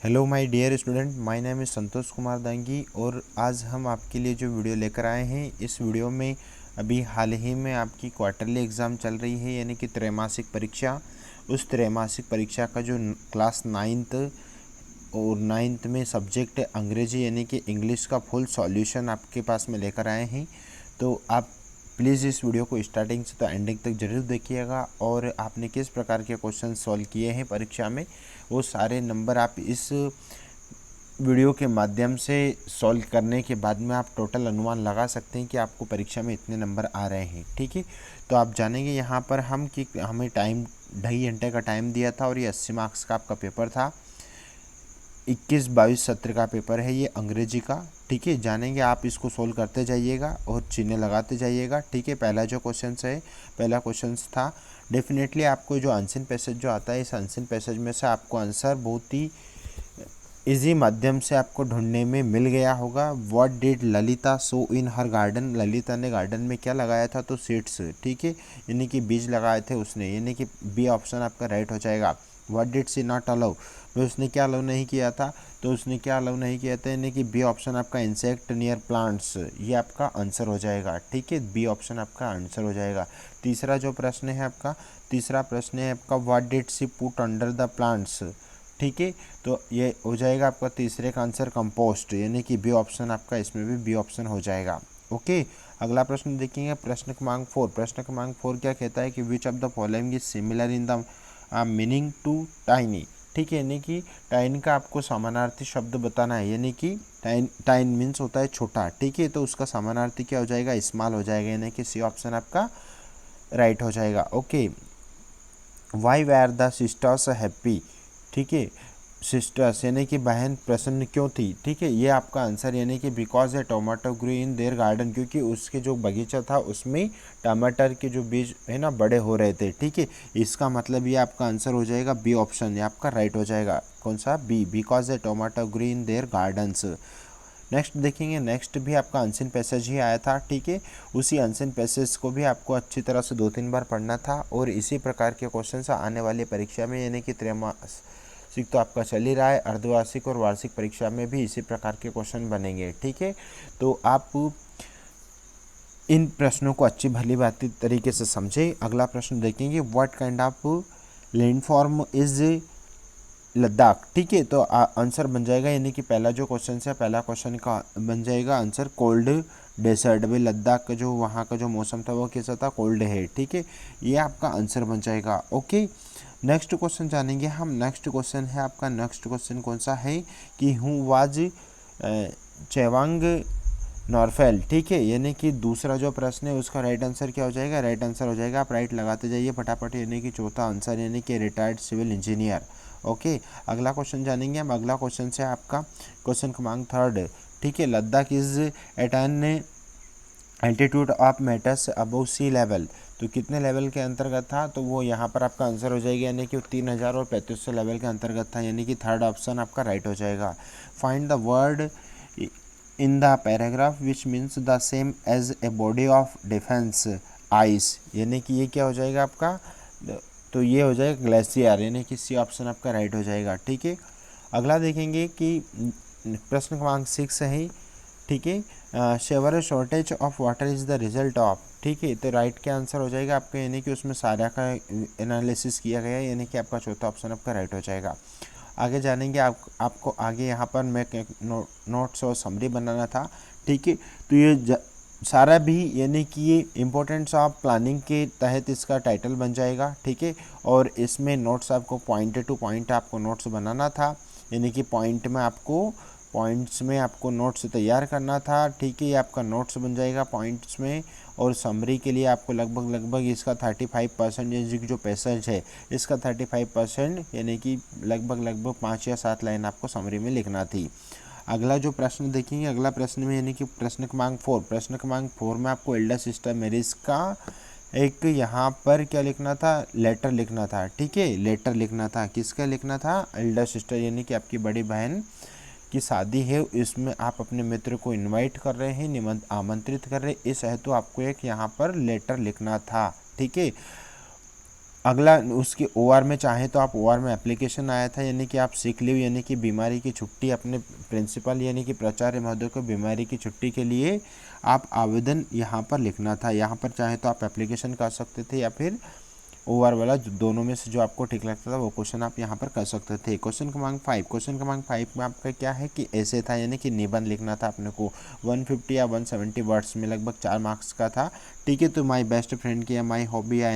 Hello my dear student, my name is Santosh Kumar Dangi और आज हम आपके लिए जो वीडियो लेकर आए हैं, इस वीडियो में अभी हाल ही में आपकी क्वार्टरली एग्ज़ाम चल रही है, यानी कि त्रैमासिक परीक्षा। उस त्रैमासिक परीक्षा का जो क्लास 9th और 9th में सब्जेक्ट अंग्रेजी यानी कि इंग्लिश का फुल सॉल्यूशन आपके पास में लेकर आए हैं। तो आप प्लीज़ इस वीडियो को स्टार्टिंग से तो एंडिंग तक ज़रूर देखिएगा और आपने किस प्रकार के क्वेश्चन सॉल्व किए हैं परीक्षा में, वो सारे नंबर आप इस वीडियो के माध्यम से सॉल्व करने के बाद में आप टोटल अनुमान लगा सकते हैं कि आपको परीक्षा में इतने नंबर आ रहे हैं। ठीक है, तो आप जानेंगे यहाँ पर हम कि हमें टाइम 2.5 घंटे का टाइम दिया था और ये 80 मार्क्स का आपका पेपर था। 21-22 सत्र का पेपर है ये अंग्रेजी का। ठीक है, जानेंगे, आप इसको सोल्व करते जाइएगा और चिन्ह लगाते जाइएगा। ठीक है, पहला जो क्वेश्चन है, पहला क्वेश्चन था डेफिनेटली आपको जो अनसीन पैसेज जो आता है, इस अनसीन पैसेज में से आपको आंसर बहुत ही इजी माध्यम से आपको ढूंढने में मिल गया होगा। What did Lalita so in her garden, Lalita ने गार्डन में क्या लगाया था, तो सीड्स। ठीक है, यानी कि बीज लगाए थे उसने, यानी कि बी ऑप्शन आपका राइट हो जाएगा। What did she not allow, भाई उसने क्या अलाउ नहीं किया था, तो उसने क्या अलाउ नहीं किया था, यानी कि बी ऑप्शन आपका इंसेक्ट नियर प्लांट्स, ये आपका आंसर हो जाएगा। ठीक है, बी ऑप्शन आपका आंसर हो जाएगा। तीसरा जो प्रश्न है आपका, तीसरा प्रश्न है आपका what did she put under the plants. ठीक है, तो ये हो जाएगा आपका तीसरे का आंसर कंपोस्ट, यानी कि बी ऑप्शन आपका, इसमें भी बी ऑप्शन हो जाएगा। ओके, अगला प्रश्न देखेंगे, प्रश्न क्रमांक 4। प्रश्न क्रमांक 4 क्या कहता है कि which of the following is similar in the meaning to tiny. ठीक है, यानी कि टाइन का आपको समानार्थी शब्द बताना है, यानी कि टाइन, टाइन मीन्स होता है छोटा। ठीक है, तो उसका समानार्थी क्या हो जाएगा, स्मॉल हो जाएगा, यानी कि सी ऑप्शन आपका राइट हो जाएगा। Okay, why were the sisters happy. ठीक है, सिस्टर्स यानी कि बहन प्रसन्न क्यों थी। ठीक है, ये आपका आंसर, यानी कि because a tomato grow in there garden, क्योंकि उसके जो बगीचा था उसमें टमाटर के जो बीज है ना बड़े हो रहे थे। ठीक है, इसका मतलब ये आपका आंसर हो जाएगा बी ऑप्शन, ये आपका राइट हो जाएगा। कौन सा, B, because a tomato grow in their gardens. Next देखेंगे, नेक्स्ट भी आपका अनसीन पैसेज ही आया था। ठीक है, उसी अनसीन पैसेज को भी आपको अच्छी तरह से 2-3 बार पढ़ना था और इसी प्रकार के क्वेश्चन आने वाली परीक्षा में, यानी कि त्रैमासिक तो आपका चल ही रहा है, अर्धवार्षिक और वार्षिक परीक्षा में भी इसी प्रकार के क्वेश्चन बनेंगे। ठीक है, तो आप इन प्रश्नों को अच्छी भली बाती तरीके से समझे। अगला प्रश्न देखेंगे, what kind of landform is Ladakh. ठीक है, तो आंसर बन जाएगा, यानी कि पहला जो क्वेश्चन है, पहला क्वेश्चन का बन जाएगा आंसर कोल्ड डेजर्ट। भाई लद्दाख का जो वहाँ का जो मौसम था वो कैसा था, कोल्ड है। ठीक है, ये आपका आंसर बन जाएगा। ओके, नेक्स्ट क्वेश्चन जानेंगे हम। नेक्स्ट क्वेश्चन है आपका, नेक्स्ट क्वेश्चन कौन सा है कि हु वाज चेवांग नॉर्फेल। ठीक है, यानी कि दूसरा जो प्रश्न है उसका राइट आंसर क्या हो जाएगा, राइट आंसर हो जाएगा, आप राइट लगाते जाइए फटाफट, यानी कि चौथा आंसर, यानी कि रिटायर्ड सिविल इंजीनियर। ओके, अगला क्वेश्चन जानेंगे हम। अगला क्वेश्चन से आपका क्वेश्चन क्रमांक 3। ठीक है, Ladakh is at an altitude of metres above sea level, तो कितने लेवल के अंतर्गत था, तो वो यहाँ पर आपका आंसर हो जाएगा, यानी कि 3000 और 3500 लेवल के अंतर्गत था, यानी कि थर्ड ऑप्शन आपका राइट हो जाएगा। Find the word in the paragraph which means the same as a body of defence ice, यानी कि ये क्या हो जाएगा आपका, तो ये हो जाएगा ग्लेशियर, यानी कि सी ऑप्शन आपका राइट हो जाएगा। ठीक है, अगला देखेंगे कि प्रश्न क्रमांक 6 है। ठीक है, severe shortage of water is the result of. ठीक है, तो राइट के आंसर हो जाएगा आपका, यानी कि उसमें सारा का एनालिसिस किया गया है, यानी कि आपका चौथा ऑप्शन आपका राइट हो जाएगा। आगे जानेंगे, आपको आगे यहाँ पर मैं नोट्स और समरी बनाना था। ठीक है, तो ये सारा भी, यानी कि ये इम्पोर्टेंट्स ऑफ प्लानिंग के तहत इसका टाइटल बन जाएगा। ठीक है, और इसमें नोट्स आपको पॉइंट टू पॉइंट आपको नोट्स बनाना था, यानी कि पॉइंट्स में आपको नोट्स तैयार करना था। ठीक है, ये आपका नोट्स बन जाएगा पॉइंट्स में, और समरी के लिए आपको लगभग इसका 35% यानी जो पैसेज है इसका 35%, यानी कि लगभग 5 या 7 लाइन आपको समरी में लिखना थी। अगला जो प्रश्न देखेंगे, अगला प्रश्न में, यानी कि प्रश्न क्रमांक 4। प्रश्न क्रमांक 4 में आपको एल्डर सिस्टर मैरिज का एक यहाँ पर क्या लिखना था, लेटर लिखना था। ठीक है, लेटर लिखना था, किसका लिखना था, एल्डर सिस्टर, यानी कि आपकी बड़ी बहन की शादी है, इसमें आप अपने मित्र को इनवाइट कर रहे हैं, आमंत्रित कर रहे हैं, इस हेतु आपको एक यहाँ पर लेटर लिखना था। ठीक है, अगला उसके ओआर में चाहे तो आप ओआर में एप्लीकेशन आया था, यानी कि आप सिक लीव यानी कि बीमारी की छुट्टी अपने प्रिंसिपल यानी कि प्राचार्य महोदय को बीमारी की छुट्टी के लिए आप आवेदन यहाँ पर लिखना था। यहाँ पर चाहे तो आप एप्लीकेशन कर सकते थे या फिर ओआर वाला, दोनों में से जो आपको ठीक लगता था वो क्वेश्चन आप यहाँ पर कर सकते थे। क्वेश्चन क्रमांक 5, क्वेश्चन क्रमांक 5 में आपका क्या है कि ऐसे था, यानी कि निबंध लिखना था अपने को 150 या 170 वर्ड्स में, लगभग 4 मार्क्स का था। ठीक है, तो माय बेस्ट फ्रेंड की या माय हॉबी या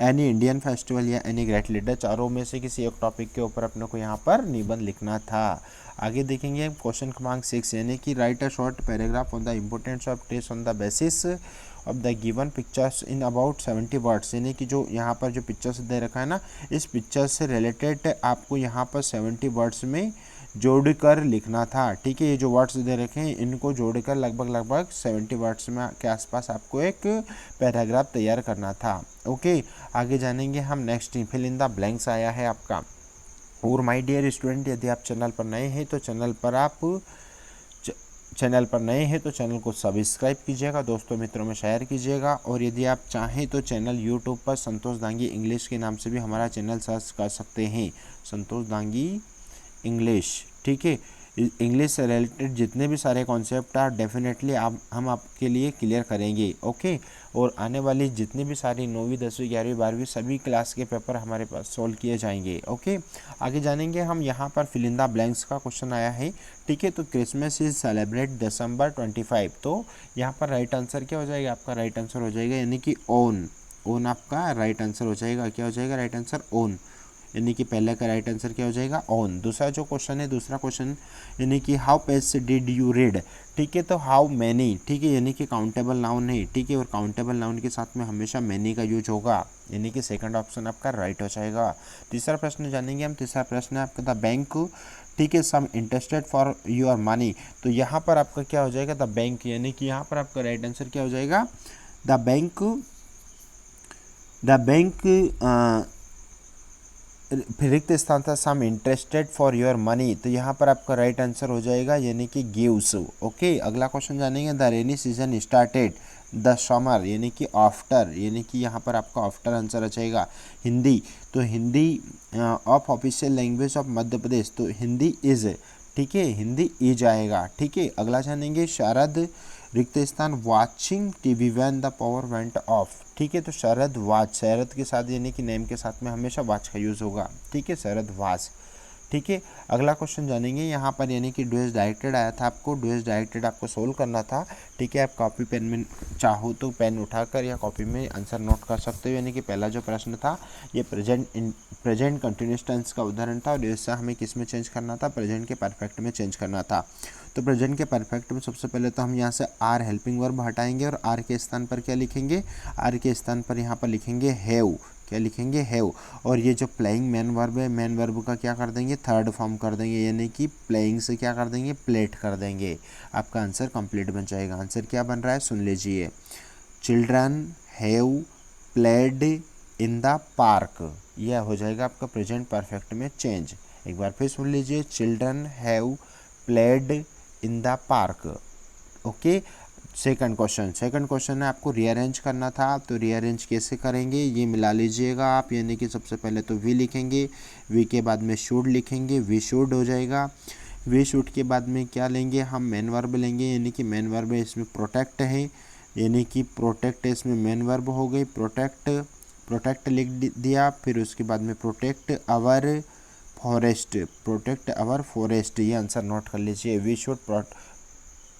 एनी इंडियन फेस्टिवल या एनी ग्रेट लीडर, चारों में से किसी एक टॉपिक के ऊपर अपने को यहाँ पर निबंध लिखना था। आगे देखेंगे क्वेश्चन क्रमांक 6, यानी कि write a short paragraph on the importance of test on the basis of the given pictures in about 70 words, यानी कि जो यहाँ पर जो पिक्चर्स दे रखा है ना, इस पिक्चर से रिलेटेड आपको यहाँ पर 70 वर्ड्स में जोड़कर लिखना था। ठीक है, ये जो वर्ड्स दे रखे हैं इनको जोड़कर लगभग 70 वर्ड्स में के आसपास आपको एक पैराग्राफ तैयार करना था। ओके, आगे जानेंगे हम next, fill in the blanks आया है आपका। और माय डियर स्टूडेंट, यदि आप चैनल पर नए हैं तो चैनल को सब्सक्राइब कीजिएगा, दोस्तों मित्रों में शेयर कीजिएगा। और यदि आप चाहें तो चैनल यूट्यूब पर संतोष दांगी इंग्लिश के नाम से भी हमारा चैनल सर्च कर सकते हैं, संतोष दांगी इंग्लिश। ठीक है, इंग्लिश से रिलेटेड जितने भी सारे कॉन्सेप्ट हैं डेफिनेटली हम आपके लिए क्लियर करेंगे। ओके, और आने वाली जितनी भी सारी 9वीं 10वीं 11वीं 12वीं सभी क्लास के पेपर हमारे पास सॉल्व किए जाएंगे। ओके, आगे जानेंगे हम यहाँ पर फिल इन द ब्लैंक्स का क्वेश्चन आया है। ठीक है, तो क्रिसमस इज सेलिब्रेट December 25, तो यहाँ पर राइट आंसर क्या हो जाएगा, आपका राइट आंसर हो जाएगा यानी कि ओन आपका राइट आंसर हो जाएगा। क्या हो जाएगा राइट आंसर? ओन, यानी कि पहले का राइट आंसर क्या हो जाएगा? ऑन। दूसरा जो क्वेश्चन है, दूसरा क्वेश्चन यानी कि how page did you read. ठीक है, तो हाउ मैनी, ठीक है, यानी कि काउंटेबल नाउन है। ठीक है, और काउंटेबल नाउन के साथ में हमेशा मैनी का यूज होगा, यानी कि सेकंड ऑप्शन आपका राइट हो जाएगा। तीसरा प्रश्न जानेंगे हम। तीसरा प्रश्न है आपका द बैंक, ठीक है, सम इंटरेस्टेड फॉर योर मनी, तो यहाँ पर आपका क्या हो जाएगा? द बैंक, यानी कि यहाँ पर आपका राइट आंसर क्या हो जाएगा? द बैंक फिर रिक्त स्थान था सम इंटरेस्टेड फॉर योर मनी, तो यहाँ पर आपका राइट आंसर हो जाएगा यानी कि गिव्स। ओके, अगला क्वेश्चन जानेंगे। The rainy season started the summer, यानी कि आफ्टर, यानी कि यहाँ पर आपका आफ्टर आंसर आ जाएगा। हिंदी, तो Hindi of official language of Madhya Pradesh, तो हिंदी इज, ठीक है, हिंदी इज आएगा। ठीक है, अगला जानेंगे। शरद रिक्त स्थान watching TV when the power went of. ठीक है, तो शरद वाच, शरद के साथ यानी कि नेम के साथ में हमेशा वाच का यूज़ होगा। ठीक है, शरद वाच। ठीक है, अगला क्वेश्चन जानेंगे यहाँ पर, यानी कि डू एज डायरेक्टेड आया था आपको, डू एज डायरेक्टेड आपको सोल्व करना था। ठीक है, आप कॉपी पेन में चाहो तो पेन उठाकर या कॉपी में आंसर नोट कर सकते हो। यानी कि पहला जो प्रश्न था ये प्रेजेंट कंटिन्यूस टेंस का उदाहरण था, और इससे हमें किस में चेंज करना था? प्रेजेंट के परफेक्ट में चेंज करना था। तो प्रेजेंट के परफेक्ट में सबसे पहले तो हम यहाँ से आर हेल्पिंग वर्ब हटाएंगे, और आर के स्थान पर क्या लिखेंगे? आर के स्थान पर यहाँ पर लिखेंगे हैव। क्या लिखेंगे? हैव। और ये जो प्लेइंग मेन वर्ब है, मेन वर्ब का क्या कर देंगे? थर्ड फॉर्म कर देंगे, यानी कि प्लेइंग से क्या कर देंगे? प्लेट कर देंगे। आपका आंसर कंप्लीट बन जाएगा। आंसर क्या बन रहा है सुन लीजिए। Children have played in the park, यह हो जाएगा आपका प्रेजेंट परफेक्ट में चेंज। एक बार फिर सुन लीजिए। Children have played in the park. Okay, second question है आपको रीअरेंज करना था, तो रीअरेंज कैसे करेंगे ये मिला लीजिएगा आप। यानी कि सबसे पहले तो वी लिखेंगे, वी के बाद में शुड लिखेंगे, वी शुड हो जाएगा। वी शुड के बाद में क्या लेंगे? हम मेन वर्ब लेंगे, यानी कि मेन वर्ब इसमें प्रोटेक्ट है, यानी कि प्रोटेक्ट इसमें मेन वर्ब हो गई। प्रोटेक्ट लिख दिया, फिर उसके बाद में प्रोटेक्ट आवर फॉरेस्ट, ये आंसर नोट कर लीजिए। We should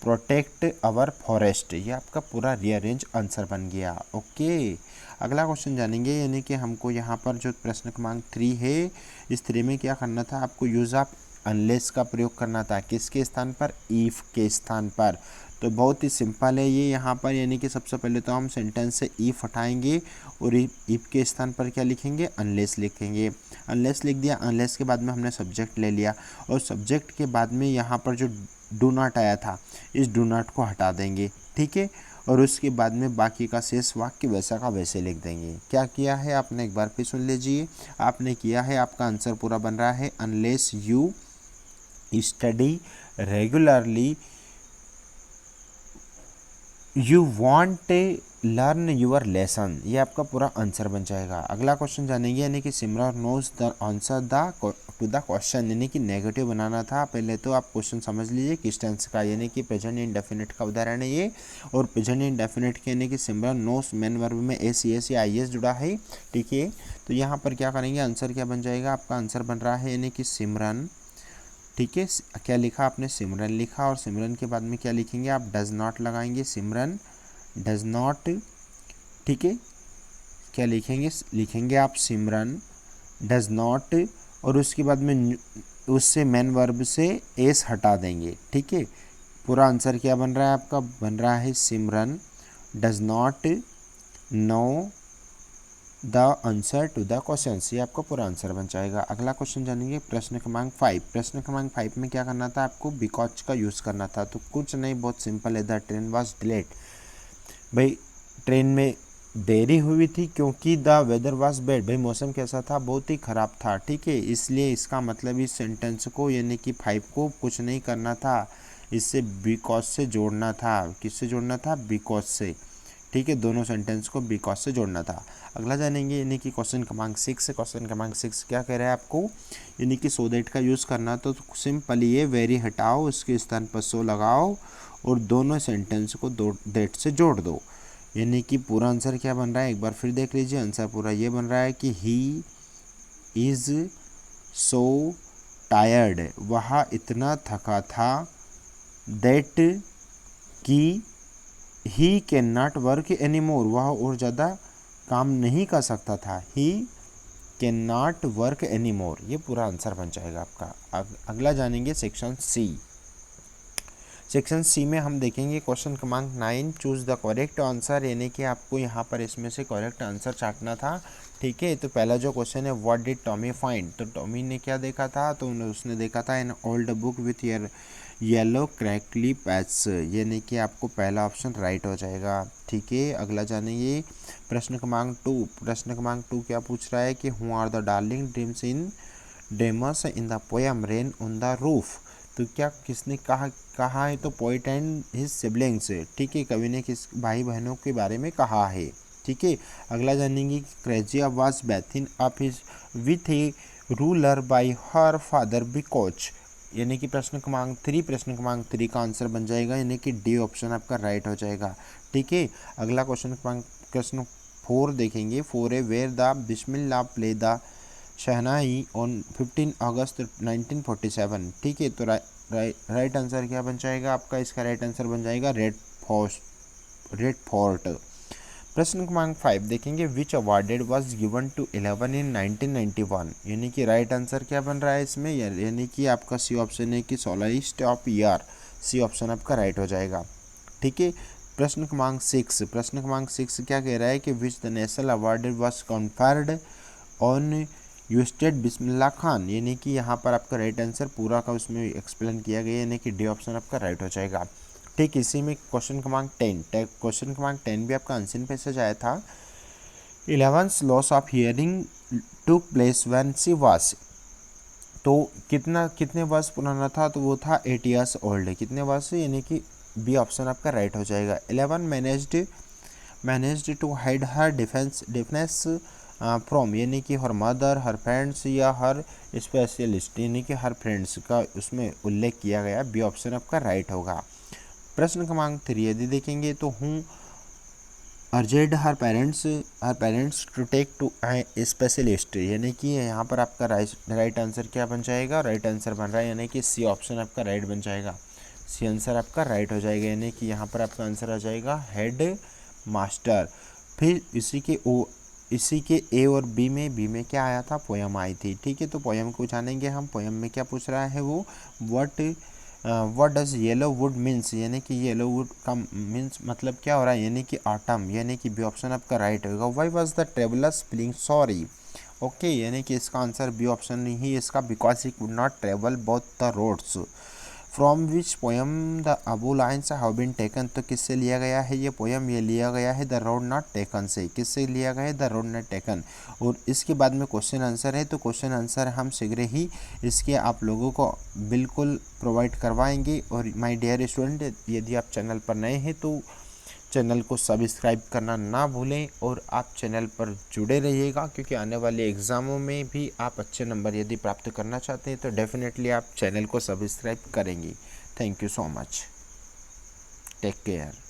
protect our forest, ये आपका पूरा रीअरेंज आंसर बन गया। ओके, अगला क्वेश्चन जानेंगे, यानी कि हमको यहाँ पर जो प्रश्न क्रमांक 3 है, इस 3 में क्या करना था? आपको यूज़ ऑफ अनलेस का प्रयोग करना था। किसके स्थान पर? ईफ के स्थान पर। तो बहुत ही सिंपल है ये यहाँ पर, यानी कि सबसे पहले तो हम सेंटेंस से ईफ हटाएंगे और ईफ के स्थान पर क्या लिखेंगे? अनलेस लिखेंगे। अनलेस लिख दिया, अनलेस के बाद में हमने सब्जेक्ट ले लिया, और सब्जेक्ट के बाद में यहाँ पर जो डू नॉट आया था, इस डू नॉट को हटा देंगे। ठीक है, और उसके बाद में बाकी का शेष वाक्य वैसा का वैसे लिख देंगे। क्या किया है आपने? एक बार फिर सुन लीजिए। आपने किया है, आपका आंसर पूरा बन रहा है। Unless you study regularly you won't learn your lesson, ये आपका पूरा आंसर बन जाएगा। अगला क्वेश्चन जानेंगे, यानी कि Simran knows the answer the to the question, यानी कि नेगेटिव बनाना था। पहले तो आप क्वेश्चन समझ लीजिए किस टेंस का, यानी कि प्रेजेंट इंडेफिनिट का उदाहरण है ये। और प्रेजेंट इंडेफिनिट के यानी कि सिमरन नोज मेन वर्ब में एस सी एस या आई एस जुड़ा है, ठीक है। तो यहाँ पर क्या करेंगे, आंसर क्या बन जाएगा, आपका आंसर बन रहा है यानी कि सिमरन, ठीक है। क्या लिखा आपने, सिमरन लिखा, और सिमरन के बाद में क्या लिखेंगे आप, डज नॉट लगाएंगे, सिमरन डज नॉट, ठीक है। क्या लिखेंगे, लिखेंगे आप सिमरन डज नॉट, और उसके बाद में उससे मेन वर्ब से एस हटा देंगे, ठीक है। पूरा आंसर क्या बन रहा है आपका, बन रहा है Simran does not know the answer to the question, ये आपका पूरा आंसर बन जाएगा। अगला क्वेश्चन जानेंगे, प्रश्न क्रमांक 5। प्रश्न क्रमांक 5 में क्या करना था आपको, बिकॉज का यूज़ करना था। तो कुछ नहीं, बहुत सिंपल है, द ट्रेन वॉज डिलेड, भाई ट्रेन में देरी हुई थी क्योंकि द वेदर वाज बैड, भाई मौसम कैसा था, बहुत ही ख़राब था, ठीक है। इसलिए इसका मतलब इस सेंटेंस को यानी कि 5 को कुछ नहीं करना था, इससे बिकॉज से जोड़ना था। किससे जोड़ना था, बिकॉज से, ठीक है। दोनों सेंटेंस को बिकॉज से जोड़ना था। अगला जानेंगे, यानी कि क्वेश्चन क्रमांक 6। क्वेश्चन क्रमांक 6 क्या कह रहा है आपको, यानी कि सो दैट का यूज़ करना। तो सिंपल ये वेरी हटाओ, उसके स्थान पर सो लगाओ, और दोनों सेंटेंस को दो दैट से जोड़ दो। यानी कि पूरा आंसर क्या बन रहा है, एक बार फिर देख लीजिए। आंसर पूरा ये बन रहा है कि ही इज़ सो टायर्ड, वह इतना थका था, दैट कि he can not work any more, वह और ज़्यादा काम नहीं कर सकता था। He can not work any more, ये पूरा आंसर बन जाएगा आपका। अगला जानेंगे सेक्शन सी। सेक्शन सी में हम देखेंगे क्वेश्चन क्रमांक 9, चूज़ द करेक्ट आंसर, यानी कि आपको यहाँ पर इसमें से करेक्ट आंसर चाटना था, ठीक है। तो पहला जो क्वेश्चन है, व्हाट डिड टॉमी फाइंड, तो टॉमी ने क्या देखा था, तो उसने देखा था an old book with yellow crackly patch, यानी कि आपको पहला ऑप्शन राइट हो जाएगा, ठीक है। अगला जानेंगे प्रश्न क्रमांक 2। प्रश्न क्रमांक 2 क्या पूछ रहा है कि who are the darling dreamers in the poem rain on the roof, तो क्या किसने कहा है, तो पोइट एंड हिज सिबलिंग्स, ठीक है। कवि ने किस भाई बहनों के बारे में कहा है, ठीक है। अगला जानेंगे, Kezia was beaten up his with a ruler by her father because, यानी कि प्रश्न क्रमांक 3। प्रश्न क्रमांक 3 का आंसर बन जाएगा, यानी कि डी ऑप्शन आपका राइट हो जाएगा, ठीक है। अगला क्वेश्चन क्रमांक प्रश्न 4 देखेंगे। 4 है, where the Bismillah play the shehnai on 15 August 1947, ठीक है। तो राइट आंसर क्या बन जाएगा आपका, इसका राइट आंसर बन जाएगा रेड फोर्ट। प्रश्न क्रमांक 5 देखेंगे, विच अवार्डेड वाज गिवन टू 11 इन 1991, यानी कि राइट आंसर क्या बन रहा है इसमें, यानी कि आपका सी ऑप्शन है कि सोलिस्ट ऑफ ईयर, सी ऑप्शन आपका राइट हो जाएगा, ठीक है। प्रश्न क्रमांक 6। प्रश्न क्रमांक 6 क्या कह रहा है कि which the national award was conferred on Ustad Bismillah Khan, यानी कि यहाँ पर आपका राइट आंसर पूरा का उसमें एक्सप्लेन किया गया, यानी कि डी ऑप्शन आपका राइट हो जाएगा, ठीक। इसी में क्वेश्चन क्रमांक 10। क्वेश्चन क्रमांक 10 भी आपका आंसर पैसेज आया था। 11th loss of hearing took place when she was, तो कितने वर्ष पुराना था, तो वो था 8 ईयर्स ओल्ड, कितने वर्ष, यानी कि बी ऑप्शन आपका राइट हो जाएगा। 11 managed to hide her defence from, यानी कि हर मदर, हर फ्रेंड्स या हर स्पेशलिस्ट, यानी कि हर फ्रेंड्स का उसमें उल्लेख किया गया, बी ऑप्शन आपका राइट होगा। प्रश्न क्रमांक 3 यदि देखेंगे, तो who urged her parents to take to specialist, यानी कि यहाँ पर आपका राइट आंसर क्या बन जाएगा, राइट आंसर बन रहा है, यानी कि सी ऑप्शन आपका राइट बन जाएगा, सी आंसर आपका राइट हो जाएगा, यानी कि यहाँ पर आपका आंसर आ जाएगा हेड मास्टर। फिर इसी के ए और बी में क्या आया था, पोयम आई थी, ठीक है। तो पोयम को जानेंगे हम। पोयम में क्या पूछ रहा है वो, what does yellow would means, यानी कि येलो वुड का मीन्स मतलब क्या हो रहा है, यानी कि ऑटम, यानी कि बी ऑप्शन आपका राइट होगा। Why was the travellers feeling sorry, okay, यानी कि इसका आंसर बी ऑप्शन ही इसका, because he could not travel both the roads. From which poem the above lines have been taken, तो किससे लिया गया है ये पोएम, ये लिया गया है द रोड नॉट टेकन से, किससे लिया गया है, द रोड नॉट टेकन। और इसके बाद में क्वेश्चन आंसर है, तो क्वेश्चन आंसर हम शीघ्र ही इसके आप लोगों को बिल्कुल प्रोवाइड करवाएंगे। और माय डियर स्टूडेंट, यदि आप चैनल पर नए हैं तो चैनल को सब्सक्राइब करना ना भूलें और आप चैनल पर जुड़े रहिएगा, क्योंकि आने वाले एग्ज़ामों में भी आप अच्छे नंबर यदि प्राप्त करना चाहते हैं तो डेफिनेटली आप चैनल को सब्सक्राइब करेंगे। Thank you so much, take care.